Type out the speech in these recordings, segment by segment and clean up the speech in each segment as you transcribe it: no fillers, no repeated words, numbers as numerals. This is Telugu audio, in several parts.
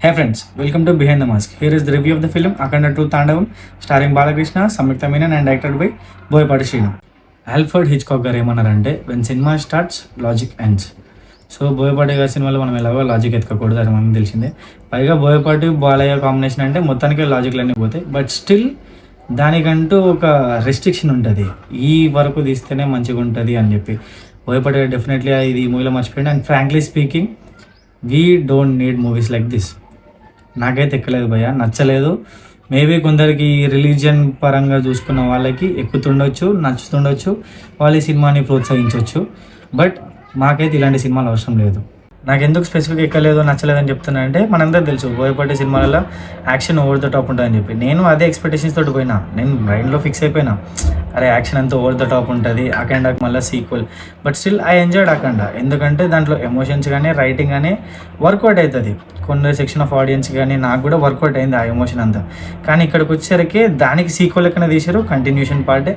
Hey friends, welcome to Behind the Mask. Here is the review of the film Akhanda 2 Tandavam, starring Balakrishna, Samyukta Menon and directed by Boyapati Srinu. Alfred Hitchcock గారు ఏమన్నారంటే when cinema starts logic ends. So Boyapati గారి సినిమాలో మనం ఎలాగో లాజిక్ ఎత్తుకోకూడదు, అది మనకు తెలిసిందే. పైగా బోయపాటి బాలయ్య కాంబినేషన్ అంటే మొత్తానికి లాజిక్లన్నీ పోతాయి. బట్ స్టిల్ దానికంటూ ఒక రెస్ట్రిక్షన్ ఉంటుంది, ఈ వరకు తీస్తేనే మంచిగా ఉంటుంది అని చెప్పి. బోయపాటి గారు డెఫినెట్లీ ఇది మూవీలో మర్చిపోయింది. And frankly speaking, we don't need movies like this. నాకైతే ఎక్కలేదు భయ్య, నచ్చలేదు. మేబీ కొందరికి రిలీజియన్ పరంగా చూసుకున్న వాళ్ళకి ఎక్కుతుండొచ్చు, నచ్చుతుండొచ్చు, వాళ్ళు ఈ సినిమాని ప్రోత్సహించవచ్చు. బట్ మాకైతే ఇలాంటి సినిమాలు అవసరం లేదు. నాకు ఎందుకు స్పెసిఫిక్ ఎక్కలేదు, నచ్చలేదని చెప్తున్నానంటే మనందరూ తెలుసు బోయపాటి సినిమాలలో యాక్షన్ ఓవర్ ద టాప్ ఉంటుందని చెప్పి. నేను అదే ఎక్స్పెక్టేషన్స్ తోటి పోయినా, నేను మైండ్లో ఫిక్స్ అయిపోయినా అరే యాక్షన్ అంతా ఓవర్ ద టాప్ ఉంటుంది, అఖండాకి మళ్ళీ sequel. But still I enjoyed Akhanda, ఎందుకంటే దాంట్లో ఎమోషన్స్ కానీ రైటింగ్ కానీ వర్కౌట్ అవుతుంది. కొన్ని సెక్షన్ ఆఫ్ ఆడియన్స్ కానీ నాకు కూడా వర్కౌట్ అయింది ఆ ఎమోషన్ అంతా. కానీ ఇక్కడికి వచ్చేసరికి దానికి సీక్వెల్ ఎక్కడ తీశారు, కంటిన్యూషన్ పార్టే.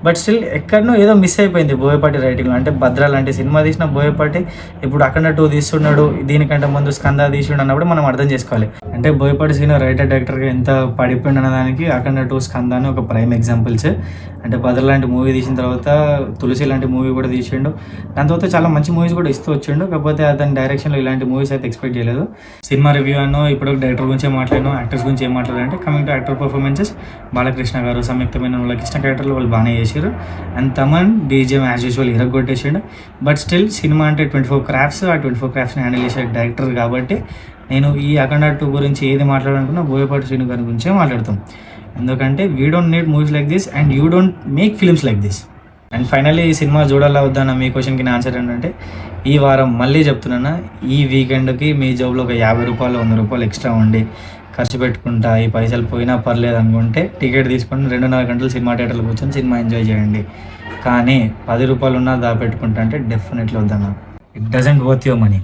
బట్ స్టిల్ ఎక్కడనో ఏదో మిస్ అయిపోయింది బోయపాటి రైటింగ్లో. అంటే భద్ర లాంటి సినిమా తీసిన బోయపాటి ఇప్పుడు అఖండ 2 తీస్తున్నాడు, దీనికంటే ముందు స్కంద తీసిండు అన్నప్పుడు మనం అర్థం చేసుకోవాలి. అంటే బోయపాటి సినిమా రైటర్ డైరెక్టర్గా ఎంత పడిపోయిండు అన్న దానికి అఖండ 2 స్కంద అని ఒక ప్రైమ్ ఎగ్జాంపుల్స్. అంటే భద్ర లాంటి మూవీ తీసిన తర్వాత తులసి లాంటి మూవీ కూడా తీసిండు, దాని తర్వాత చాలా మంచి మూవీస్ కూడా ఇస్తూ వచ్చిండు. కాకపోతే అతని డైరెక్షన్లో ఇలాంటి మూవీస్ అయితే ఎక్స్పెక్ట్ చేయలేదు. సినిమా రివ్యూ అన్నో ఇప్పుడు డైరెక్టర్ గురించి మాట్లాడాను, యాక్టర్స్ గురించి ఏం మాట్లాడారంటే coming to actor performances, Balakrishna గారు, సంయుక్త మీనన్ వాళ్ళకి ఇష్టం క్యారెక్టర్లు వాళ్ళు బాగానే చేశారు. And Thaman BGM as usual ఇరగొట్టేసాడు. బట్ స్టిల్ సినిమా అంటే 24 క్రాఫ్ట్స్, ఆ 24 క్రాఫ్ట్స్ని హ్యాండిల్ చేసే డైరెక్టర్ కాబట్టి నేను ఈ అఖండ 2 గురించి ఏది మాట్లాడాలనుకున్నా బోయపాటి శ్రీను గారి గురించే మాట్లాడతాం. ఎందుకంటే we don't need movies like this and you don't make films like this. And finally ఈ సినిమా చూడాలా వద్దన్న మీ క్వశ్చన్కి నా ఆన్సర్ ఏంటంటే, ఈ వారం మళ్ళీ చెప్తున్నాను, ఈ వీకెండ్కి మీ జోబులో ఒక 50 రూపాయలు 100 రూపాయలు ఎక్స్ట్రా ఉండి ఖర్చు పెట్టుకుంటా, ఈ పైసలు పోయినా పర్లేదు అనుకుంటే టికెట్ తీసుకొని 2.5 గంటలు సినిమా థియేటర్లో కూర్చొని సినిమా ఎంజాయ్ చేయండి. కానీ 10 రూపాయలు ఉన్నా దాపెట్టుకుంటా అంటే డెఫినెట్లీ వద్దన్న. It doesn't worth your money.